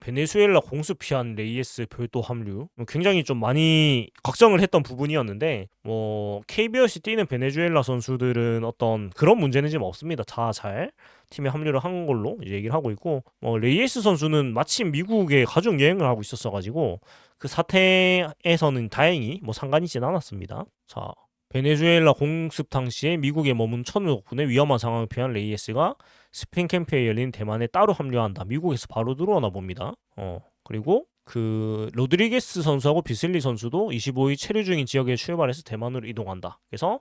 베네수엘라 공수피한 레이에스 별도 합류 굉장히 좀 많이 걱정을 했던 부분이었는데 뭐 KBOC 뛰는 베네수엘라 선수들은 어떤 그런 문제는 지금 없습니다. 다 잘 팀에 합류를 한 걸로 이제 얘기를 하고 있고 레이에스 선수는 마침 미국에 가족 여행을 하고 있었어가지고 그 사태에서는 다행히 뭐 상관 있진 않았습니다. 자, 베네수엘라 공습 당시에 미국에 머문 천우 덕분에 위험한 상황을 피한 레이에스가 스프링 캠프에 열린 대만에 따로 합류한다. 미국에서 바로 들어오나 봅니다. 그리고 그 로드리게스 선수하고 비슬리 선수도 25일 체류 중인 지역에 출발해서 대만으로 이동한다. 그래서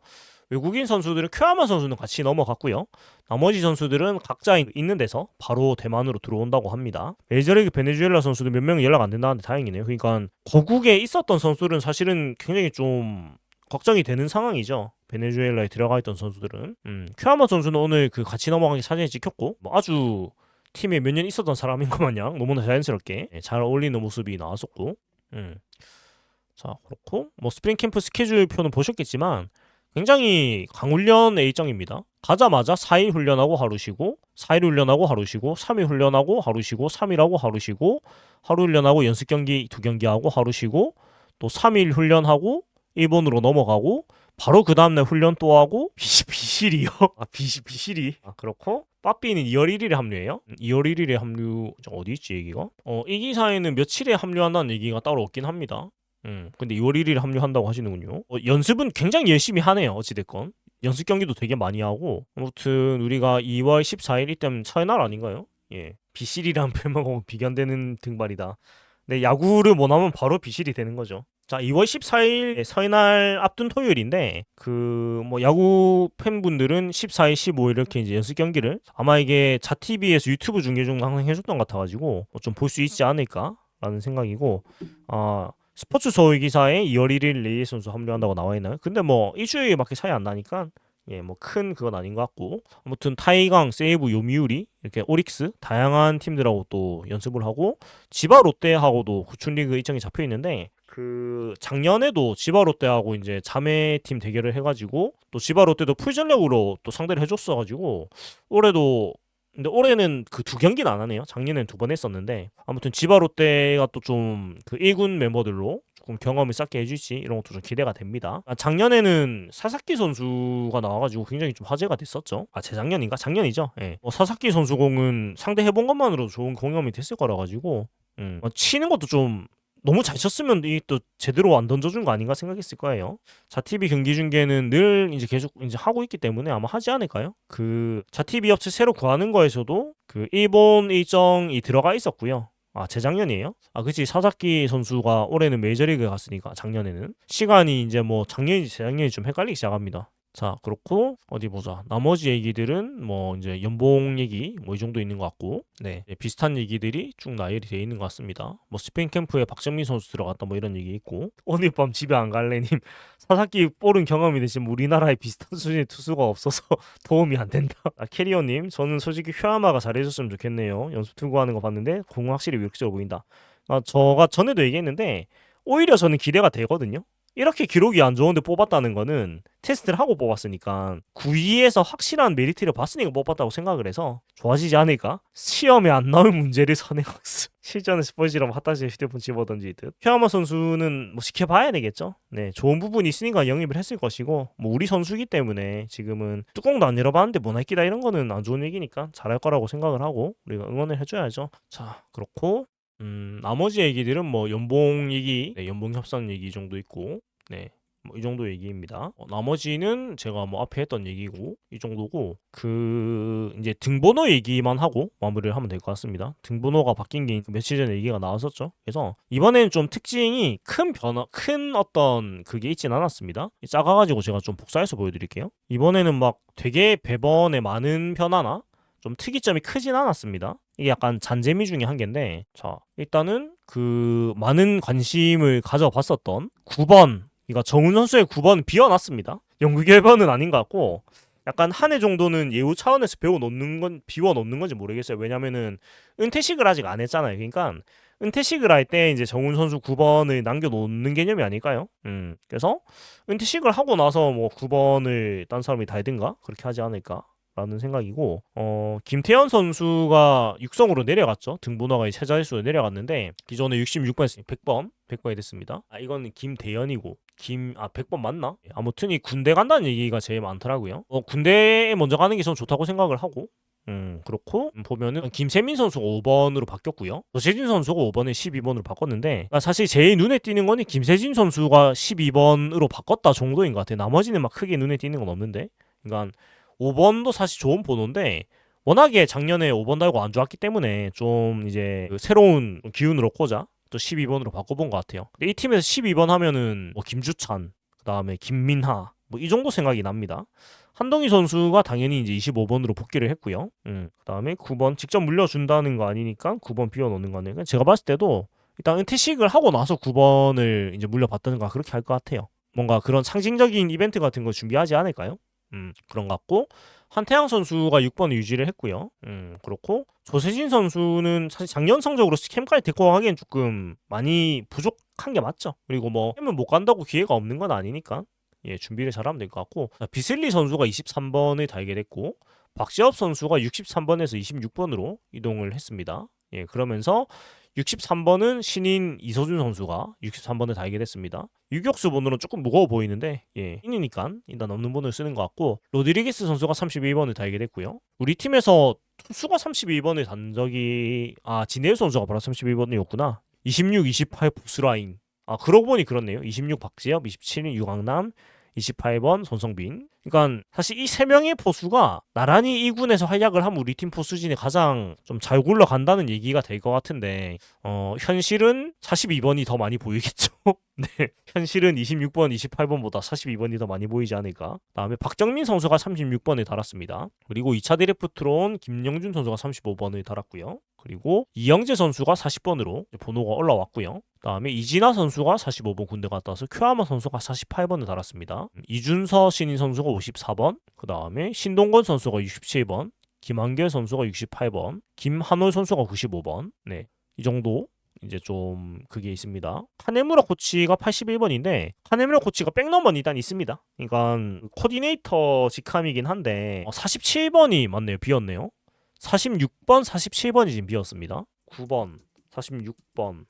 외국인 선수들은 큐아마 선수는 같이 넘어갔고요. 나머지 선수들은 각자 있는 데서 바로 대만으로 들어온다고 합니다. 메이저리그 베네수엘라 선수들 몇 명이 연락 안 된다는데 다행이네요. 그러니까 거국에 있었던 선수들은 사실은 굉장히 좀 걱정이 되는 상황이죠. 베네수엘라에 들어가 있던 선수들은. 큐아마 선수는 오늘 그 같이 넘어간 게 사진에 찍혔고 뭐 아주 팀에 몇 년 있었던 사람인 것 마냥 너무나 자연스럽게 잘 어울리는 모습이 나왔었고 자, 그렇고 뭐 스프링 캠프 스케줄표는 보셨겠지만 굉장히 강훈련 일정입니다. 가자마자 4일 훈련하고 하루 쉬고 4일 훈련하고 하루 쉬고 3일 훈련하고 하루 쉬고 3일 하고 하루 쉬고 하루 훈련하고 연습 경기 2경기 하고 하루 쉬고 또 3일 훈련하고 일본으로 넘어가고 바로 그 다음날 훈련 또 하고 비실이요? 비실이 그렇고 빠삐는 2월 1일에 합류해요. 2월 1일에 합류 어디 있지 얘기가? 이 기사에는 며칠에 합류한다는 얘기가 따로 없긴 합니다. 근데 2월 1일에 합류한다고 하시는군요. 연습은 굉장히 열심히 하네요. 어찌됐건 연습 경기도 되게 많이 하고 아무튼 우리가 2월 14일 이때면 첫날 아닌가요? 예, 비실이란 별명하고 비견되는 등발이다. 네, 야구를 못하면 바로 비실이 되는 거죠. 자, 2월 14일 설날 앞둔 토요일인데 그 뭐 야구 팬분들은 14일, 15일 이렇게 이제 연습 경기를 아마 이게 자TV에서 유튜브 중계 중 항상 해줬던 것 같아가지고 좀 볼 수 있지 않을까라는 생각이고 스포츠 서울 기사에 2월 1일 레이에스 선수 합류한다고 나와 있나요? 근데 뭐 일주일밖에 차이 안 나니까 예, 뭐 큰 그건 아닌 것 같고 아무튼 타이강, 세이브, 요미우리 이렇게 오릭스 다양한 팀들하고 또 연습을 하고 지바 롯데하고도 구춘리그 일정이 잡혀 있는데 그 작년에도 지바 롯데하고 이제 자매팀 대결을 해가지고 또 지바 롯데도 풀 전력으로 또 상대를 해줬어가지고 올해도 근데 올해는 그 2경기는 안 하네요. 작년엔 2번 했었는데 아무튼 지바 롯데가 또 좀 그 1군 멤버들로 조금 경험을 쌓게 해줄지 이런 것도 좀 기대가 됩니다. 작년에는 사사키 선수가 나와가지고 굉장히 좀 화제가 됐었죠. 재작년인가? 작년이죠. 예. 사사키 선수 공은 상대 해본 것만으로도 좋은 경험이 됐을 거라 가지고 치는 것도 좀 너무 잘 쳤으면 이 또 제대로 안 던져준 거 아닌가 생각했을 거예요. 자TV 경기 중계는 늘 이제 계속 이제 하고 있기 때문에 아마 하지 않을까요? 그 자TV 업체 새로 구하는 거에서도 그 일본 일정이 들어가 있었고요. 재작년이에요? 그치. 사사키 선수가 올해는 메이저리그에 갔으니까 작년에는 시간이 이제 뭐 작년인지 재작년인지 좀 헷갈리기 시작합니다. 자, 그렇고 어디 보자. 나머지 얘기들은 뭐 이제 연봉 얘기 뭐 이 정도 있는 것 같고 네, 비슷한 얘기들이 쭉 나열이 되어 있는 것 같습니다. 뭐 스페인 캠프에 박정민 선수 들어갔다 뭐 이런 얘기 있고 오늘 밤 집에 안 갈래님 사사키 볼은 경험이 되지만 우리나라에 비슷한 수준의 투수가 없어서 도움이 안 된다. 캐리어님 저는 솔직히 휘아마가 잘해줬으면 좋겠네요. 연습 투구하는 거 봤는데 공은 확실히 위력적으로 보인다. 저가 전에도 얘기했는데 오히려 저는 기대가 되거든요. 이렇게 기록이 안 좋은데 뽑았다는 거는 테스트를 하고 뽑았으니까 9위에서 확실한 메리트를 봤으니까 뽑았다고 생각을 해서 좋아지지 않을까? 시험에 안 나올 문제를 선행학습. 실전에 스포츠라면 핫다시에 휴대폰 집어던지듯. 휘아마 선수는 뭐 지켜봐야 되겠죠. 네, 좋은 부분이 있으니까 영입을 했을 것이고 뭐 우리 선수기 때문에 지금은 뚜껑도 안 열어봤는데 뭐 나이끼다 이런 거는 안 좋은 얘기니까 잘할 거라고 생각을 하고 우리가 응원을 해줘야죠. 자, 그렇고 나머지 얘기들은 뭐 연봉 얘기, 연봉 협상 얘기 정도 있고 네, 뭐 이 정도 얘기입니다. 나머지는 제가 뭐 앞에 했던 얘기고 이 정도고 그 이제 등번호 얘기만 하고 마무리를 하면 될 것 같습니다. 등번호가 바뀐 게 며칠 전에 얘기가 나왔었죠. 그래서 이번에는 좀 특징이 큰 어떤 그게 있진 않았습니다. 작아가지고 제가 좀 복사해서 보여드릴게요. 이번에는 막 되게 배번에 많은 변화나 좀 특이점이 크진 않았습니다. 이게 약간 잔재미 중에 한 개인데 자, 일단은 그 많은 관심을 가져봤었던 9번 그러니까 정훈 선수의 9번 비워놨습니다. 영구 결번은 아닌 것 같고 약간 한 해 정도는 예우 차원에서 비워놓는 건지 모르겠어요. 왜냐면은 은퇴식을 아직 안 했잖아요. 그러니까 은퇴식을 할 때 이제 정훈 선수 9번을 남겨놓는 개념이 아닐까요? 그래서 은퇴식을 하고 나서 뭐 9번을 딴 사람이 달든가 그렇게 하지 않을까 라는 생각이고, 김태현 선수가 육성으로 내려갔죠. 등번호가 최자릿수로 내려갔는데 기존에 66번에서 100번이 됐습니다. 이거는 김대현이고 100번 맞나? 아무튼 이 군대 간다는 얘기가 제일 많더라고요. 군대에 먼저 가는 게 저는 좋다고 생각을 하고, 그렇고 보면은 김세민 선수가 5번으로 바뀌었고요. 조세진 선수가 5번에 12번으로 바꿨는데, 사실 제일 눈에 띄는 거는 김세진 선수가 12번으로 바꿨다 정도인 것 같아요. 나머지는 막 크게 눈에 띄는 건 없는데, 그러니까 5번도 사실 좋은 번호인데 워낙에 작년에 5번 달고 안 좋았기 때문에 좀 이제 새로운 기운을 얻고자 또 12번으로 바꿔본 것 같아요. 근데 이 팀에서 12번 하면은 뭐 김주찬, 그 다음에 김민하, 뭐 이 정도 생각이 납니다. 한동희 선수가 당연히 이제 25번으로 복귀를 했고요. 그 다음에 9번 직접 물려준다는 거 아니니까 9번 비워놓는 거는 제가 봤을 때도 일단 은퇴식을 하고 나서 9번을 이제 물려받던가 그렇게 할 것 같아요. 뭔가 그런 상징적인 이벤트 같은 거 준비하지 않을까요? 그런 것 같고, 한태양 선수가 6번을 유지를 했고요. 그렇고 조세진 선수는 사실 작년 성적으로 캠까지 데리고 가기엔 조금 많이 부족한 게 맞죠. 그리고 뭐 캠은 못 간다고 기회가 없는 건 아니니까 준비를 잘하면 될 것 같고, 비슬리 선수가 23번을 달게 됐고 박지엽 선수가 63번에서 26번으로 이동을 했습니다. 그러면서 63번은 신인 이소준 선수가 63번을 달게 됐습니다. 유격수 번호는 조금 무거워 보이는데 신이니까 일단 없는 번호를 쓰는 것 같고, 로드리게스 선수가 32번을 달게 됐고요. 우리 팀에서 투수가 32번을 단 적이 진해우 선수가 바로 32번이었구나. 26, 28 보스라인. 그러고 보니 그렇네요. 26 박지엽, 27인 유강남, 28번 손성빈. 그러니까 사실 이 세 명의 포수가 나란히 2군에서 활약을 하면 우리 팀 포수 진에 가장 좀 잘 굴러간다는 얘기가 될 것 같은데, 현실은 42번이 더 많이 보이겠죠. 네, 현실은 26번, 28번보다 42번이 더 많이 보이지 않을까. 다음에 박정민 선수가 36번을 달았습니다. 그리고 2차 드래프트로 온 김영준 선수가 35번을 달았고요. 그리고 이영재 선수가 40번으로 번호가 올라왔고요. 다음에 이진아 선수가 45번 군대 갔다 와서 큐아마 선수가 48번을 달았습니다. 이준서 신인 선수가 54번, 그 다음에 신동건 선수가 67번, 김한결 선수가 68번, 김한올 선수가 95번. 네, 이 정도 이제 좀 그게 있습니다. 카네무라 코치가 81번인데 카네무라 코치가 백넘버는 일단 있습니다. 그러니까 코디네이터 직함이긴 한데 47번이 맞네요. 비었네요. 46번, 47번이 지금 비었습니다. 9번, 46번,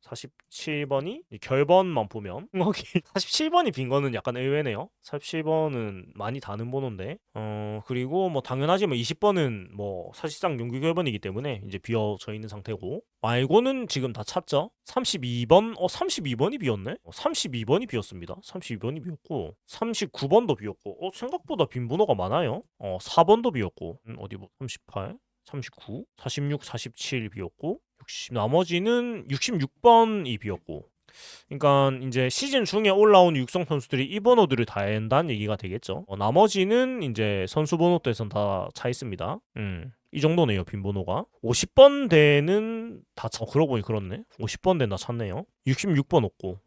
47번이 결번만 보면 여기 47번이 빈 거는 약간 의외네요. 47번은 많이 다는 번호인데, 그리고 뭐 당연하지 뭐 20번은 뭐 사실상 용규 결번이기 때문에 이제 비어져 있는 상태고, 말고는 지금 다 찼죠. 32번, 32번이 비었네. 32번이 비었습니다. 32번이 비었고 39번도 비었고, 생각보다 빈 번호가 많아요. 4번도 비었고, 어디 뭐 38, 39, 46, 47 비었고, 60, 나머지는 66번이 비었고. 그러니까 이제 시즌 중에 올라온 육성 선수들이 이 번호들을 다 한다는 얘기가 되겠죠. 나머지는 이제 선수 번호대에선 다 차 있습니다. 이 정도네요. 빈 번호가 50번 대는 다 차. 그러고 보니 그렇네. 50번 대는 다 찼네요. 66번 없고,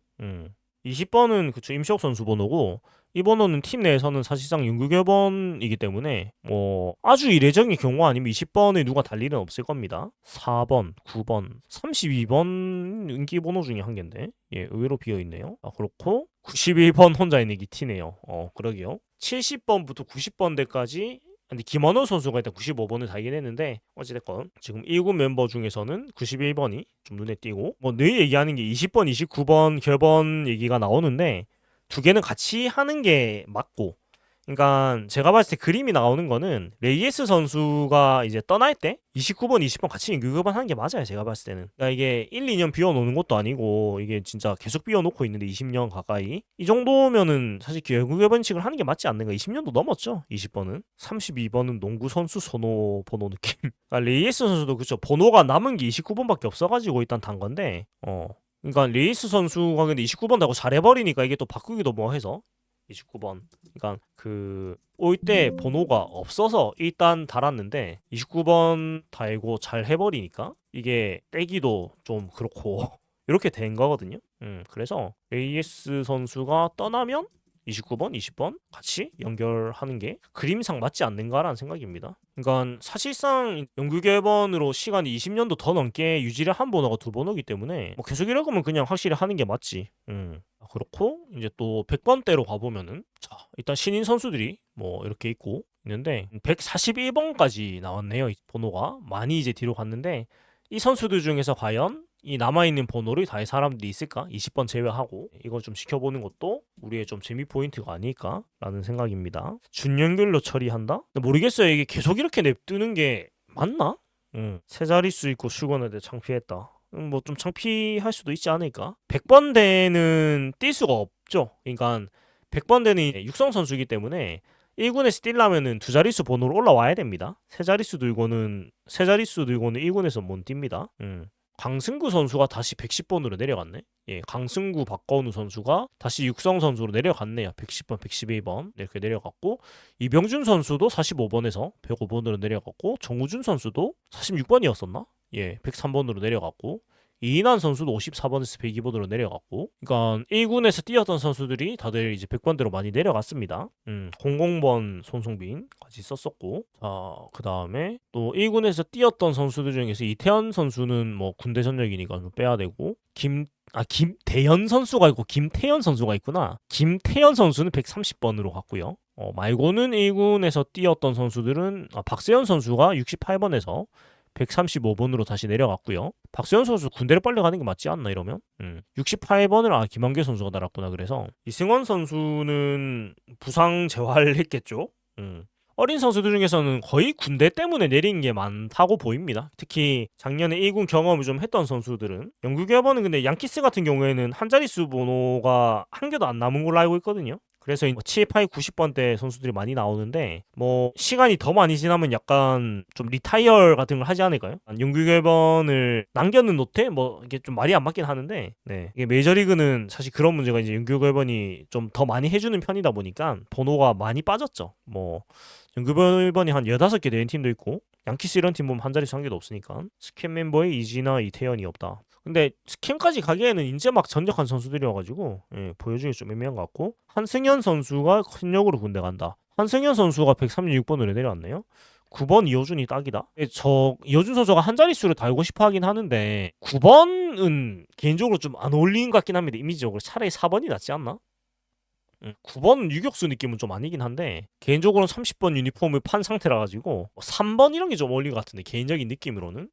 20번은 그쵸, 임시혁 선수 번호고, 이 번호는 팀 내에서는 사실상 연구결번이기 때문에 뭐 아주 이례적인 경우 아니면 20번에 누가 달 일은 없을 겁니다. 4번, 9번, 32번 인기 번호 중에 한 개인데 의외로 비어있네요. 그렇고 91번 혼자 있는 게 티네요. 그러게요. 70번부터 90번대까지, 근데 김원호 선수가 일단 95번을 달긴 했는데 어찌됐건 지금 1군 멤버 중에서는 91번이 좀 눈에 띄고, 뭐 늘 얘기하는 게 20번, 29번 결번 얘기가 나오는데 두 개는 같이 하는 게 맞고, 그러니까 제가 봤을 때 그림이 나오는 거는 레이에스 선수가 이제 떠날 때 29번, 20번 같이 연구교반 하는 게 맞아요. 제가 봤을 때는. 그러니까 이게 1, 2년 비워놓는 것도 아니고 이게 진짜 계속 비워놓고 있는데 20년 가까이 이 정도면은 사실 연구교반식을 하는 게 맞지 않는가. 20년도 넘었죠. 20번은. 32번은 농구 선수 선호 번호 느낌. 그러니까 레이에스 선수도 그쵸, 번호가 남은 게 29번밖에 없어가지고 일단 단 건데, 그러니까 레이스 선수가 근데 29번 달고 잘해버리니까 이게 또 바꾸기도 뭐 해서 29번. 그러니까 그 올 때 번호가 없어서 일단 달았는데 29번 달고 잘 해버리니까 이게 떼기도 좀 그렇고 이렇게 된 거거든요. 그래서 AS 선수가 떠나면 29번, 20번 같이 연결하는 게 그림상 맞지 않는가라는 생각입니다. 그러니까 사실상 연구결번으로 시간이 20년도 더 넘게 유지를 한 번호가 두 번호기 때문에 뭐 계속 이럴 거면 그냥 확실히 하는 게 맞지. 그렇고 이제 또 100번대로 가보면은, 자 일단 신인 선수들이 뭐 이렇게 있고 있는데 141번까지 나왔네요. 이 번호가 많이 이제 뒤로 갔는데 이 선수들 중에서 과연 이 남아있는 번호를 다 할 사람들이 있을까? 20번 제외하고 이걸 좀 지켜보는 것도 우리의 좀 재미 포인트가 아닐까라는 생각입니다. 준연결로 처리한다? 근데 모르겠어요. 이게 계속 이렇게 냅두는 게 맞나? 세 자릿수 있고 출근할 창피했다. 뭐 좀 창피할 수도 있지 않을까? 100번대는 뛸 수가 없죠. 그러니까 100번대는 육성 선수이기 때문에 1군에서 뛰려면은 두 자릿수 번호로 올라와야 됩니다. 세 자릿수 들고는 1군에서 못 뜁니다. 강승구 선수가 다시 110번으로 내려갔네. 예, 강승구 박건우 선수가 다시 육성 선수로 내려갔네요. 110번, 111번 이렇게 내려갔고 이병준 선수도 45번에서 105번으로 내려갔고 정우준 선수도 46번이었었나? 예, 103번으로 내려갔고 이인환 선수도 54번에서 102번으로 내려갔고 그러니까 1군에서 뛰었던 선수들이 다들 이제 100번대로 많이 내려갔습니다. 00번 손흥민까지 썼었고 자, 그다음에 또 1군에서 뛰었던 선수들 중에서 이태현 선수는 뭐 군대 전역이니까 좀 빼야 되고 김태현 선수가 있고 김태현 선수가 있구나. 김태현 선수는 130번으로 갔고요. 말고는 1군에서 뛰었던 선수들은 박세현 선수가 68번에서 135번으로 다시 내려갔고요. 박세현 선수 군대를 빨리 가는 게 맞지 않나 이러면? 68번을 김한길 선수가 달았구나. 그래서 이승원 선수는 부상 재활을 했겠죠. 어린 선수들 중에서는 거의 군대 때문에 내린 게 많다고 보입니다. 특히 작년에 1군 경험을 좀 했던 선수들은 영국 여번은 근데 양키스 같은 경우에는 한 자릿수 번호가 한 개도 안 남은 걸로 알고 있거든요. 그래서 7, 8, 90번대 선수들이 많이 나오는데 뭐 시간이 더 많이 지나면 약간 좀 리타이어 같은 걸 하지 않을까요? 영국 1번을 남겨는 놓되 뭐 이게 좀 말이 안 맞긴 하는데 네. 이게 메이저리그는 사실 그런 문제가 이제 영국 1번이 좀 더 많이 해주는 편이다 보니까 번호가 많이 빠졌죠. 뭐 영국 1번이 한 15개 되는 팀도 있고 양키스 이런 팀 보면 한 자릿수 한 개도 없으니까 스캔 멤버에 이지나 이태현이 없다. 근데 스캔까지 가기에는 이제 막 전역한 선수들이어가지고 보여주기 좀 애매한 것 같고 한승현 선수가 현역으로 군대 간다. 한승현 선수가 136번으로 내려왔네요. 9번 이호준이 딱이다. 저 이호준 선수가 한 자릿수를 달고 싶어 하긴 하는데 9번은 개인적으로 좀 안 어울리는 것 같긴 합니다. 이미지적으로 차라리 4번이 낫지 않나? 9번 유격수 느낌은 좀 아니긴 한데 개인적으로는 30번 유니폼을 판 상태라 가지고 3번 이런 게 좀 어울리는 것 같은데 개인적인 느낌으로는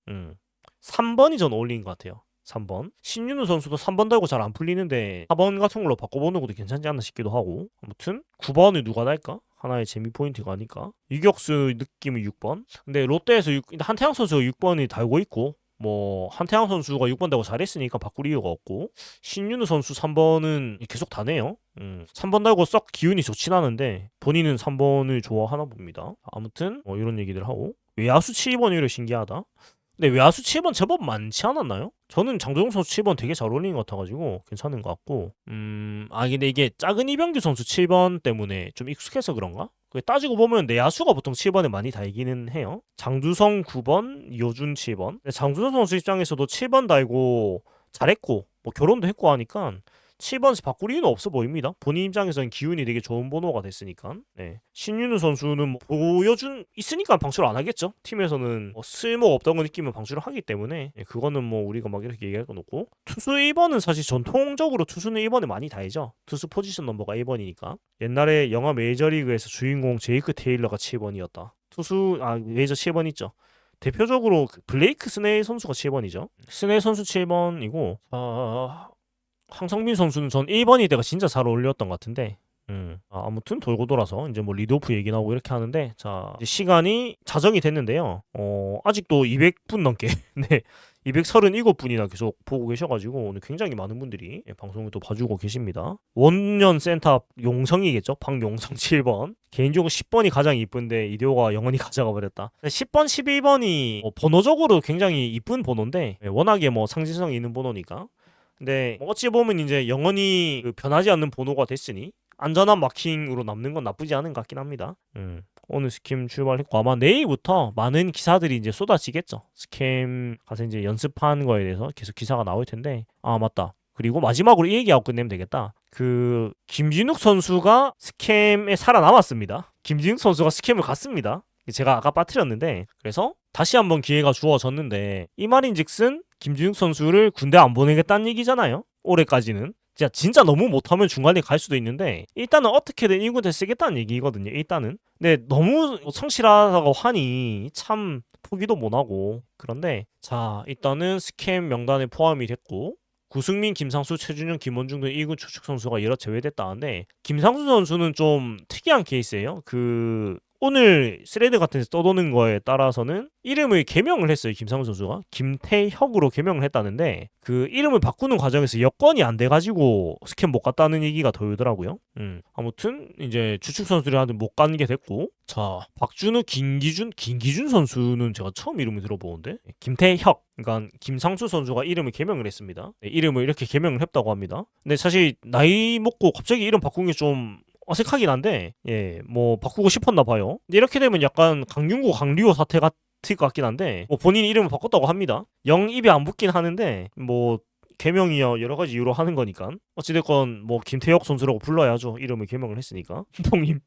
3번이 전 어울리는 것 같아요. 3번 신윤우 선수도 3번 달고 잘 안 풀리는데 4번 같은 걸로 바꿔보는 것도 괜찮지 않나 싶기도 하고 아무튼 9번을 누가 달까? 하나의 재미 포인트가 아닐까? 유격수 느낌은 6번 근데 롯데에서 한태양 선수가 6번이 달고 있고 뭐 한태양 선수가 6번 달고 잘했으니까 바꿀 이유가 없고 신윤우 선수 3번은 계속 다네요. 3번 달고 썩 기운이 좋진 않은데 본인은 3번을 좋아하나 봅니다. 아무튼 뭐 이런 얘기들 하고 외야수 7번 이래 신기하다. 근데 외야수 7번 제법 많지 않았나요? 저는 장도영 선수 7번 되게 잘 어울리는 것 같아가지고 괜찮은 것 같고 근데 이게 작은 이병규 선수 7번 때문에 좀 익숙해서 그런가? 따지고 보면 내야수가 보통 7번에 많이 달기는 해요. 장두성 9번, 이호준 7번. 장두성 선수 입장에서도 7번 달고 잘했고 뭐 결혼도 했고 하니까 7번에서 바꿀 이유는 없어 보입니다. 본인 입장에서는 기운이 되게 좋은 번호가 됐으니까. 네. 신윤우 선수는 뭐 보여준 있으니까 방출을 안 하겠죠. 팀에서는 뭐 쓸모 없던 거 느끼면 방출을 하기 때문에 그거는 뭐 우리가 막 이렇게 얘기할 건 없고 투수 1번은 사실 전통적으로 투수는 1번에 많이 달죠. 투수 포지션 넘버가 1번이니까. 옛날에 영화 메이저리그에서 주인공 제이크 테일러가 7번이었다. 메이저 7번 있죠. 대표적으로 블레이크 스네일 선수가 7번이죠. 스네일 선수 7번이고 황성빈 선수는 전 1번이 때가 진짜 잘 어울렸던 것 같은데 아무튼 돌고 돌아서 이제 뭐 리드오프 얘기 나오고 이렇게 하는데 자 이제 시간이 자정이 됐는데요. 아직도 200분 넘게 네 237분이나 계속 보고 계셔가지고 오늘 굉장히 많은 분들이 방송을 또 봐주고 계십니다. 원년 센터 용성이겠죠? 박용성 7번 개인적으로 10번이 가장 이쁜데 이대호가 영원히 가져가 버렸다. 10번 11번이 번호적으로 굉장히 이쁜 번호인데 워낙에 뭐 상징성이 있는 번호니까 근데 어찌 보면 이제 영원히 변하지 않는 번호가 됐으니 안전한 마킹으로 남는 건 나쁘지 않은 것 같긴 합니다. 오늘 스캠 출발했고 아마 내일부터 많은 기사들이 이제 쏟아지겠죠. 스캠 가서 이제 연습한 거에 대해서 계속 기사가 나올 텐데 맞다. 그리고 마지막으로 이 얘기하고 끝내면 되겠다. 김진욱 선수가 스캠에 살아남았습니다. 김진욱 선수가 스캠을 갔습니다. 제가 아까 빠뜨렸는데 그래서 다시 한번 기회가 주어졌는데 이 말인즉슨 김진욱 선수를 군대 안 보내겠다는 얘기잖아요. 올해까지는. 진짜 너무 못하면 중간에 갈 수도 있는데 일단은 어떻게든 1군 때 쓰겠다는 얘기거든요. 일단은. 근데 너무 성실하다고 하니 참 포기도 못하고 그런데 자 일단은 스캠 명단에 포함이 됐고 구승민, 김상수, 최준영, 김원중 등 1군 추측 선수가 여러 제외됐다는데 김상수 선수는 좀 특이한 케이스예요. 오늘 스레드 같은 데서 떠도는 거에 따라서는 이름을 개명을 했어요. 김상수 선수가 김태혁으로 개명을 했다는데 그 이름을 바꾸는 과정에서 여건이 안 돼가지고 스캠 못 갔다는 얘기가 돌더라고요. 아무튼 이제 주축 선수들한테 못 가는 게 됐고 자 박준우, 김기준 선수는 제가 처음 이름을 들어보는데 김태혁 그러니까 김상수 선수가 이름을 개명을 했습니다. 네, 이름을 이렇게 개명을 했다고 합니다. 근데 사실 나이 먹고 갑자기 이름 바꾼 게 좀 어색하긴 한데 뭐 바꾸고 싶었나 봐요. 근데 이렇게 되면 약간 강윤구, 강리호 사태 같을 것 같긴 한데 뭐 본인 이름을 바꿨다고 합니다. 영 입에 안 붙긴 하는데 뭐 개명이야 여러 가지 이유로 하는 거니까 어찌됐건 뭐 김태혁 선수라고 불러야죠. 이름을 개명을 했으니까 동임.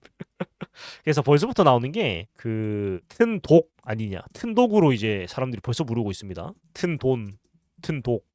그래서 벌써부터 나오는 게 튼독 아니냐 튼독으로 이제 사람들이 벌써 부르고 있습니다. 튼돈 튼독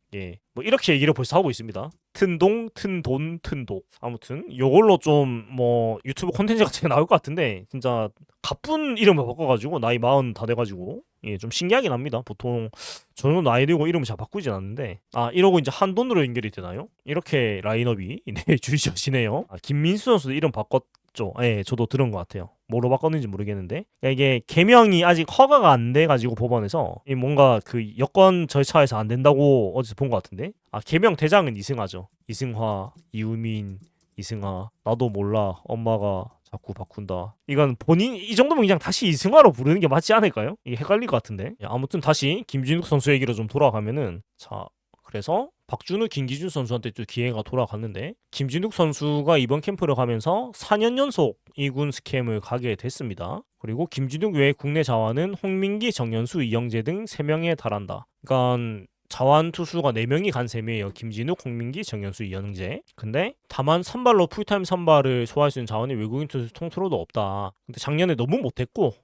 뭐 이렇게 얘기를 벌써 하고 있습니다. 튼동, 튼돈, 튼독. 아무튼 요걸로 좀 뭐 유튜브 콘텐츠 같은 게 나올 것 같은데 진짜 가쁜 이름을 바꿔가지고 나이 40 다 돼가지고 좀 신기하긴 합니다. 보통 저는 나이 들고 이름을 잘 바꾸진 않는데 이러고 이제 한돈으로 연결이 되나요? 이렇게 라인업이 주시네요. 김민수 선수도 이름 바꿨죠. 저도 들은 것 같아요. 뭐로 바꿨는지 모르겠는데 이게 개명이 아직 허가가 안 돼가지고 법원에서 뭔가 그 여건 절차에서 안 된다고 어디서 본 것 같은데 개명 대장은 이승하죠. 이승화, 이우민, 이승하 나도 몰라 엄마가 자꾸 바꾼다. 이건 본인 이 정도면 그냥 다시 이승화로 부르는 게 맞지 않을까요? 이게 헷갈릴 것 같은데. 아무튼 다시 김진욱 선수 얘기로 좀 돌아가면은 자 그래서 박준우, 김기준 선수한테 또 기회가 돌아갔는데 김진욱 선수가 이번 캠프를 가면서 4년 연속 2군 스캠을 가게 됐습니다. 그리고 김진욱 외에 국내 자완은 홍민기, 정연수, 이영재 등 3명에 달한다. 그러니까 자완 투수가 4명이 간 셈이에요. 김진욱, 홍민기, 정연수, 이영재. 근데 다만 선발로 풀타임 선발을 소화할 수 있는 자원이 외국인 투수 통틀어도 없다. 근데 작년에 너무 못했고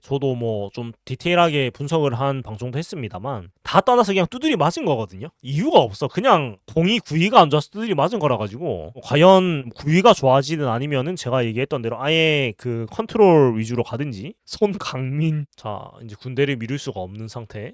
저도 뭐 좀 디테일하게 분석을 한 방송도 했습니다만 다 떠나서 그냥 두드리 맞은 거거든요. 이유가 없어. 그냥 공이 구위가 안 좋아서 두드리 맞은 거라 가지고 과연 구위가 좋아지든 아니면은 제가 얘기했던 대로 아예 그 컨트롤 위주로 가든지 손강민 자 이제 군대를 미룰 수가 없는 상태.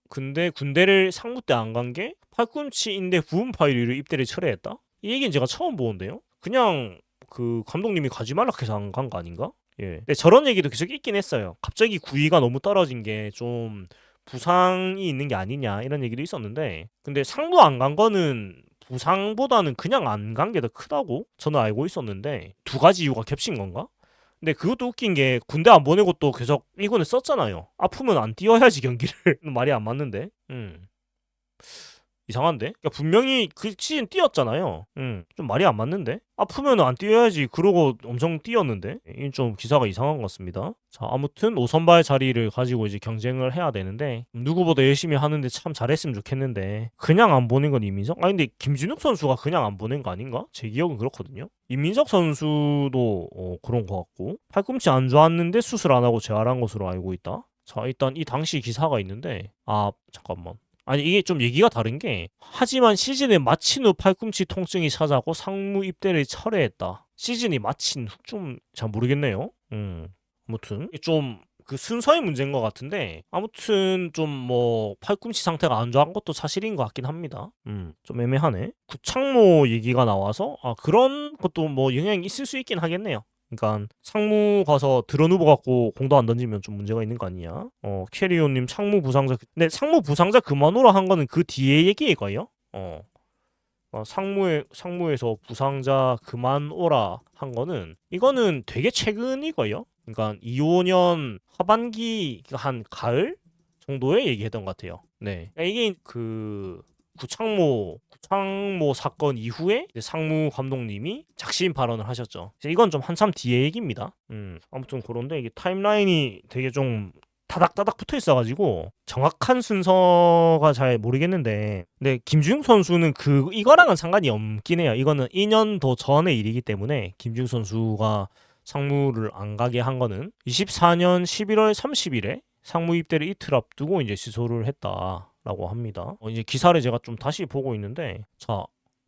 근데 군대를 상무 때 안 간 게 팔꿈치 인대 부분 파열로 입대를 철회했다? 이 얘기는 제가 처음 보는데요. 그냥 그 감독님이 가지 말라 해서 안 간 거 아닌가? 근데 저런 얘기도 계속 있긴 했어요. 갑자기 구위가 너무 떨어진 게 좀 부상이 있는 게 아니냐 이런 얘기도 있었는데 근데 상무 안 간 거는 부상보다는 그냥 안 간 게 더 크다고 저는 알고 있었는데 두 가지 이유가 겹친 건가? 근데 그것도 웃긴 게 군대 안 보내고 또 계속 1군에 썼잖아요. 아프면 안 뛰어야지 경기를. 말이 안 맞는데. 이상한데? 그러니까 분명히 그 시즌 뛰었잖아요. 좀 말이 안 맞는데? 아프면 안 뛰어야지. 그러고 엄청 뛰었는데? 이건 좀 기사가 이상한 것 같습니다. 자, 아무튼 5선발 자리를 가지고 이제 경쟁을 해야 되는데 누구보다 열심히 하는데 참 잘했으면 좋겠는데 그냥 안 보낸 건 이민석? 근데 김진욱 선수가 그냥 안 보낸 거 아닌가? 제 기억은 그렇거든요. 이민석 선수도 그런 것 같고 팔꿈치 안 좋았는데 수술 안 하고 재활한 것으로 알고 있다. 자, 일단 이 당시 기사가 있는데 잠깐만. 아니 이게 좀 얘기가 다른 게 하지만 시즌을 마친 후 팔꿈치 통증이 찾아오고 상무 입대를 철회했다. 시즌이 마친 후 좀 잘 모르겠네요. 아무튼 좀 그 순서의 문제인 것 같은데 아무튼 좀 뭐 팔꿈치 상태가 안 좋은 것도 사실인 것 같긴 합니다. 좀 애매하네. 구창모 얘기가 나와서 그런 것도 뭐 영향이 있을 수 있긴 하겠네요. 그러니까 상무 가서 드론 후보 갖고 공도 안 던지면 좀 문제가 있는 거 아니냐? 캐리온님 상무 부상자. 근데 상무 부상자 그만 오라 한 거는 그 뒤에 얘기일 거예요. 상무에서 부상자 그만 오라 한 거는 이거는 되게 최근이고요. 그러니까 25년 하반기 한 가을 정도에 얘기했던 것 같아요. 네, 그러니까 이게 그 구창모 사건 이후에 상무 감독님이 작심 발언을 하셨죠. 이건 좀 한참 뒤의 얘기입니다. 아무튼 그런데 이게 타임라인이 되게 좀 다닥다닥 붙어 있어가지고 정확한 순서가 잘 모르겠는데 근데 김주영 선수는 이거랑은 상관이 없긴 해요. 이거는 2년도 전의 일이기 때문에 김주영 선수가 상무를 안 가게 한 거는 24년 11월 30일에 상무 입대를 이틀 앞두고 이제 시소를 했다라고 합니다. 이제 기사를 제가 좀 다시 보고 있는데 자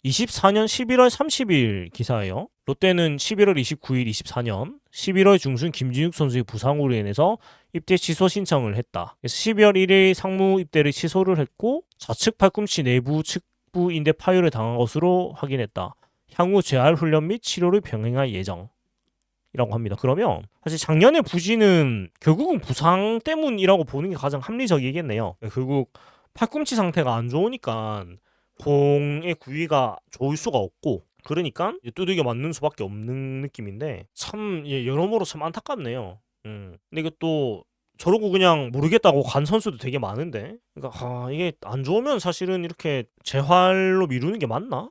24년 11월 30일 기사예요. 롯데는 11월 29일 24년 11월 중순 김진욱 선수의 부상으로 인해서 입대 취소 신청을 했다. 그래서 12월 1일 상무 입대를 취소를 했고 좌측 팔꿈치 내부 측부 인대 파열을 당한 것으로 확인했다. 향후 재활 훈련 및 치료를 병행할 예정. 이라고 합니다. 그러면 사실 작년의 부진은 결국은 부상 때문이라고 보는 게 가장 합리적이겠네요. 결국 팔꿈치 상태가 안 좋으니까 공의 구위가 좋을 수가 없고 그러니까 두들겨 맞는 수밖에 없는 느낌인데 참 여러모로 참 안타깝네요. 근데 이것도 저러고 그냥 모르겠다고 간 선수도 되게 많은데 그러니까 이게 안 좋으면 사실은 이렇게 재활로 미루는 게 맞나?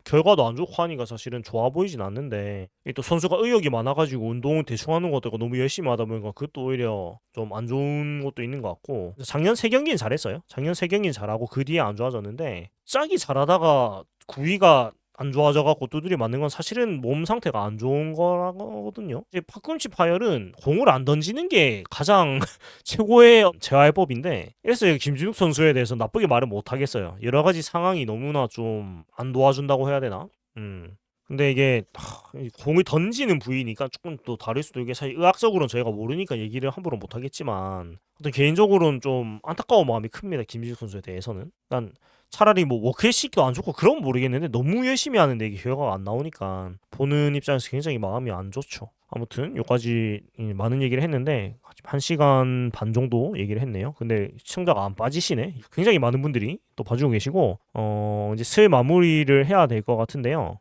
결과도 안 좋고 하니까 사실은 좋아 보이진 않는데 이게 또 선수가 의욕이 많아가지고 운동을 대충 하는 것도 있고 너무 열심히 하다 보니까 그것도 오히려 좀 안 좋은 것도 있는 것 같고 작년 3경기는 잘했어요. 작년 3경기는 잘하고 그 뒤에 안 좋아졌는데 짝이 잘하다가 구위가 안 좋아져갖고 두드려 맞는 건 사실은 몸 상태가 안 좋은 거거든요. 이제 팔꿈치 파열은 공을 안 던지는 게 가장 최고의 재활법인데 그래서 김진욱 선수에 대해서 나쁘게 말은 못 하겠어요. 여러 가지 상황이 너무나 좀 안 도와준다고 해야 되나? 근데 이게 공을 던지는 부위니까 조금 또 다를 수도 이게 사실 의학적으로는 저희가 모르니까 얘기를 함부로 못 하겠지만 어떤 개인적으로는 좀 안타까운 마음이 큽니다. 김진욱 선수에 대해서는. 난 차라리 뭐 워크의식도 안 좋고 그런 모르겠는데 너무 열심히 하는데 이게 결과가 안 나오니까 보는 입장에서 굉장히 마음이 안 좋죠. 아무튼 여기까지 많은 얘기를 했는데 1시간 반 정도 얘기를 했네요. 근데 시청자가 안 빠지시네. 굉장히 많은 분들이 또 봐주고 계시고 이제 슬 마무리를 해야 될 것 같은데요.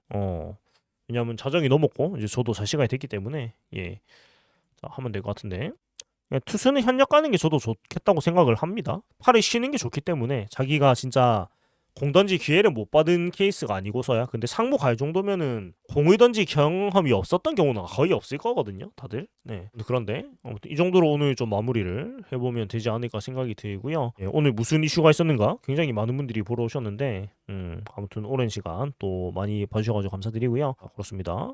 왜냐하면 자정이 넘었고 이제 저도 잘 시간이 됐기 때문에 자, 하면 될 것 같은데 투수는 현역 가는 게 저도 좋겠다고 생각을 합니다. 팔을 쉬는 게 좋기 때문에 자기가 진짜 공 던질 기회를 못 받은 케이스가 아니고서야 근데 상무 갈 정도면은 공을 던질 경험이 없었던 경우는 거의 없을 거거든요 다들. 그런데 아무튼 이 정도로 오늘 좀 마무리를 해보면 되지 않을까 생각이 들고요. 오늘 무슨 이슈가 있었는가 굉장히 많은 분들이 보러 오셨는데 아무튼 오랜 시간 또 많이 봐주셔가지고 감사드리고요. 그렇습니다.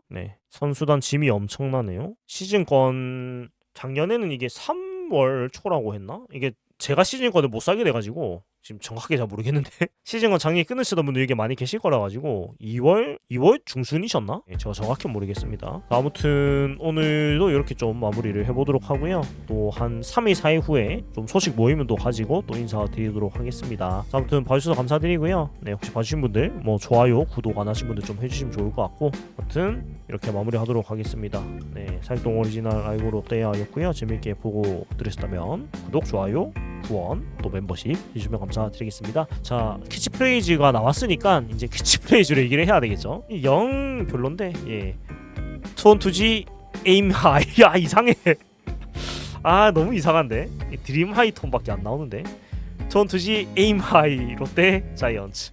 선수단 짐이 엄청나네요. 시즌권 작년에는 이게 3월 초라고 했나? 이게 제가 시즌권을 못 사게 돼가지고 지금 정확하게 잘 모르겠는데 시즌권 작년에 끊으시던 분들 이게 많이 계실 거라 가지고 2월 중순이셨나? 제가 정확히 모르겠습니다. 아무튼 오늘도 이렇게 좀 마무리를 해보도록 하고요. 또 한 3일 4일 후에 좀 소식 모이면 또 가지고 또 인사드리도록 하겠습니다. 아무튼 봐주셔서 감사드리고요. 혹시 봐주신 분들 뭐 좋아요 구독 안 하신 분들 좀 해주시면 좋을 것 같고 아무튼 이렇게 마무리하도록 하겠습니다. 살동 오리지널 라이브 롯데야였고요. 재밌게 보고 들으셨다면 구독 좋아요 후원 또 멤버십 해주시면 감사드리겠습니다. 자 캐치프레이즈가 나왔으니까 이제 캐치프레이즈로 얘기를 해야 되겠죠. 영 별론데 투원 투지 에임 하이 이상해. 너무 이상한데 드림 하이 톤밖에 안 나오는데 투원 투지 에임 하이 롯데 자이언츠